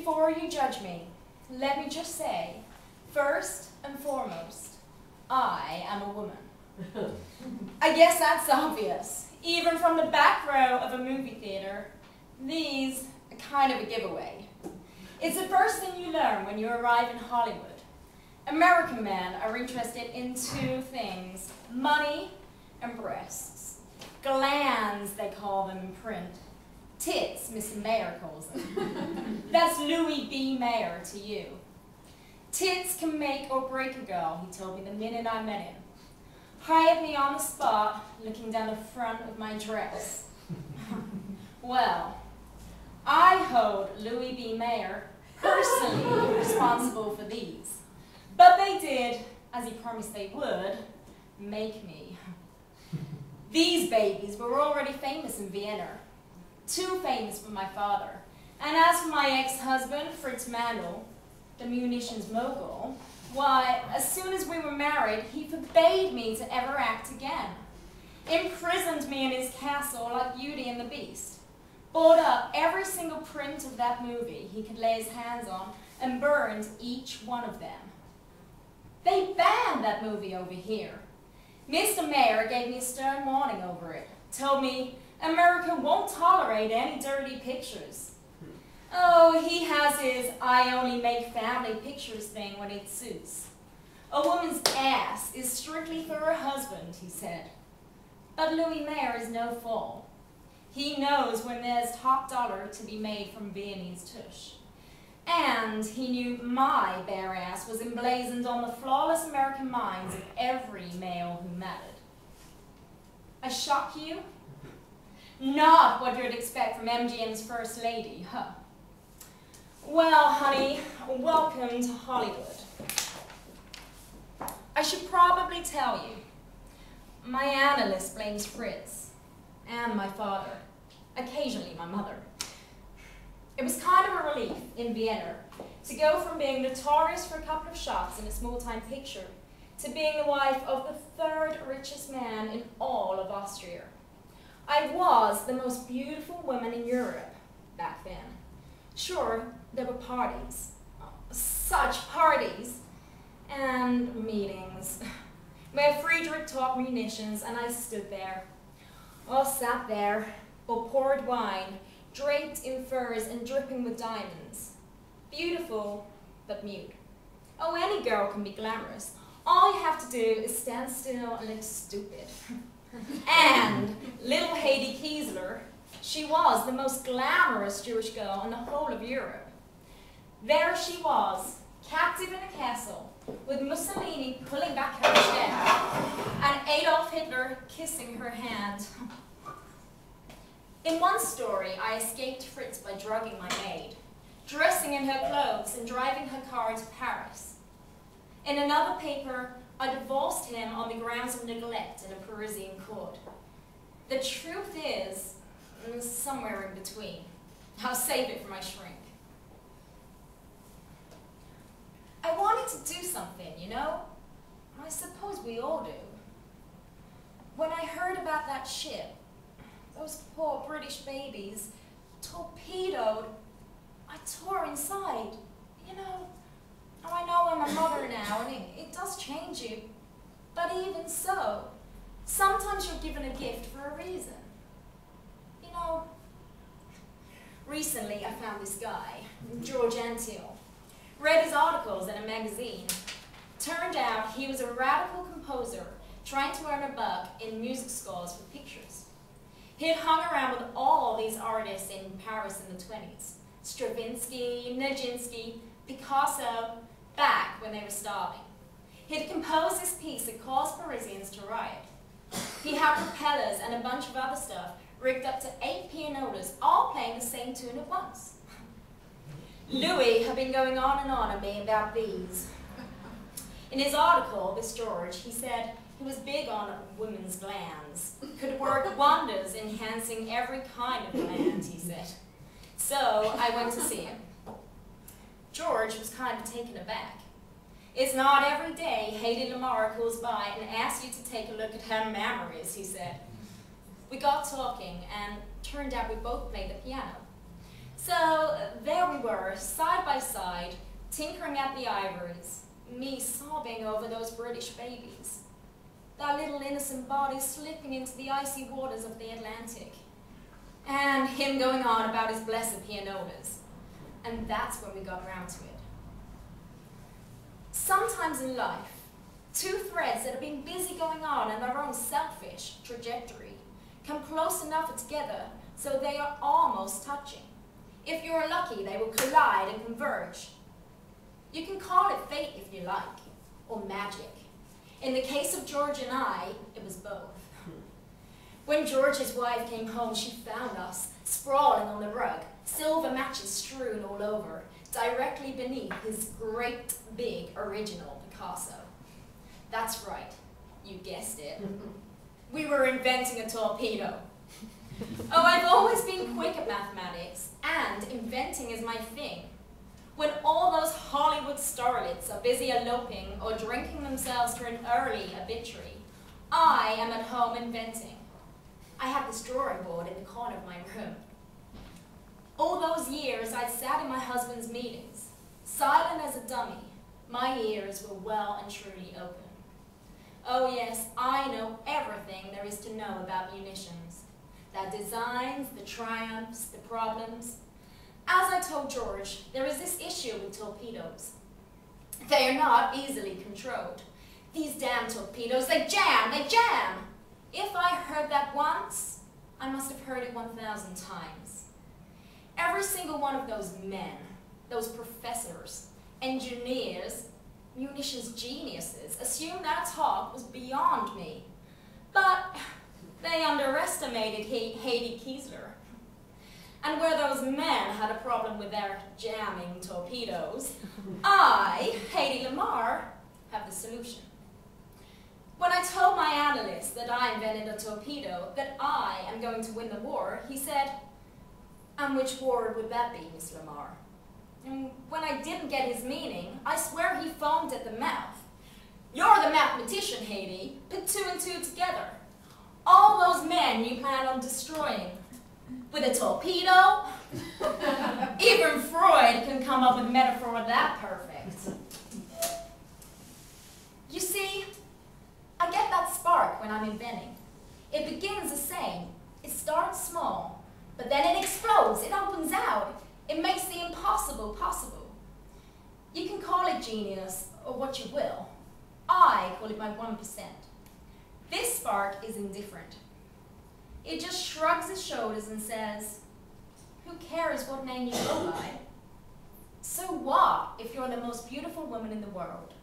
Before you judge me, let me just say, first and foremost, I am a woman. I guess that's obvious. Even from the back row of a movie theater, these are kind of a giveaway. It's the first thing you learn when you arrive in Hollywood. American men are interested in two things: money and breasts. Glands, they call them in print. Tits, Mr. Mayer calls them. That's Louis B. Mayer to you. Tits can make or break a girl, he told me the minute I met him. Hired me on the spot, looking down the front of my dress. Well, I hold Louis B. Mayer personally responsible for these. But they did, as he promised they would, make me. These babies were already famous in Vienna. Too famous for my father. And as for my ex-husband, Fritz Mandel, the munitions mogul, why, as soon as we were married, he forbade me to ever act again. Imprisoned me in his castle like Beauty and the Beast. Bought up every single print of that movie he could lay his hands on and burned each one of them. They banned that movie over here. Mr. Mayer gave me a stern warning over it. Told me America won't tolerate any dirty pictures. Oh, he has his I only make family pictures thing when it suits. A woman's ass is strictly for her husband, he said. But Louis Mayer is no fool. He knows when there's top dollar to be made from Viennese tush. And he knew my bare ass was emblazoned on the flawless American minds of every male who mattered. I shock you? Not what you'd expect from MGM's first lady, huh? Well, honey, welcome to Hollywood. I should probably tell you, my analyst blames Fritz and my father, occasionally my mother. It was kind of a relief in Vienna to go from being notorious for a couple of shots in a small-time picture to being the wife of the third richest man in all of Austria. I was the most beautiful woman in Europe back then. Sure, there were parties, such parties, and meetings, where Friedrich taught munitions and I stood there, or sat there, or poured wine, draped in furs and dripping with diamonds. Beautiful, but mute. Oh, any girl can be glamorous. All you have to do is stand still and look stupid. And little Heidi Kiesler, she was the most glamorous Jewish girl in the whole of Europe. There she was, captive in a castle, with Mussolini pulling back her chair, and Adolf Hitler kissing her hand. In one story, I escaped Fritz by drugging my maid, dressing in her clothes and driving her car to Paris. In another paper, I divorced him on the grounds of neglect in a Parisian court. The truth is, somewhere in between. I'll save it for my shrink. I wanted to do something, you know? I suppose we all do. When I heard about that ship, those poor British babies, torpedoed, I tore inside. You know, I know I'm a mother now, and it does change you. But even so, sometimes you're given a gift for a reason. You know, recently I found this guy, George Antill. Read his articles in a magazine. Turned out he was a radical composer trying to earn a buck in music scores for pictures. He had hung around with all these artists in Paris in the 20s. Stravinsky, Nijinsky, Picasso, back when they were starving. He had composed this piece that caused Parisians to riot. He had propellers and a bunch of other stuff rigged up to 8 pianolas, all playing the same tune at once. Louis had been going on about these. In his article, this George, he said he was big on women's glands, could work wonders enhancing every kind of gland, he said. So I went to see him. George was kind of taken aback. It's not every day Hedy Lamarr calls by and asks you to take a look at her memories, he said. We got talking, and turned out we both played the piano. So there we were, side by side, tinkering at the ivories, me sobbing over those British babies, that little innocent body slipping into the icy waters of the Atlantic, and him going on about his blessed pianolas. And that's when we got round to it. Sometimes in life, two threads that have been busy going on in their own selfish trajectory come close enough together so they are almost touching. If you're lucky, they will collide and converge. You can call it fate if you like, or magic. In the case of George and I, it was both. When George's wife came home, she found us sprawling on the rug, silver matches strewn all over, directly beneath his great big original Picasso. That's right, you guessed it. We were inventing a torpedo. Oh, I've always been quick at mathematics, and inventing is my thing. When all those Hollywood starlets are busy eloping or drinking themselves to an early obituary, I am at home inventing. I have this drawing board in the corner of my room. All those years I sat in my husband's meetings, silent as a dummy. My ears were well and truly open. Oh yes, I know everything there is to know about munitions. The designs, the triumphs, the problems. As I told George, there is this issue with torpedoes. They are not easily controlled. These damn torpedoes, they jam, they jam! If I heard that once, I must have heard it 1,000 times. Every single one of those men, those professors, engineers, munitions geniuses, assumed that talk was beyond me. But they underestimated Haiti Kiesler. And where those men had a problem with their jamming torpedoes, I, Haiti Lamar, have the solution. When I told my analyst that I invented a torpedo, that I am going to win the war, he said, "And which war would that be, Miss Lamar?" And when I didn't get his meaning, I swear he foamed at the mouth. "You're the mathematician, Haiti. Put 2 and 2 together. All those men you plan on destroying. With a torpedo? Even Freud can come up with a metaphor that perfect." You see, I get that spark when I'm inventing. It begins the same. It starts small, but then it explodes, it opens out. It makes the impossible possible. You can call it genius or what you will. I call it my 1%. This spark is indifferent. It just shrugs its shoulders and says, "Who cares what name you go by? So what if you're the most beautiful woman in the world?"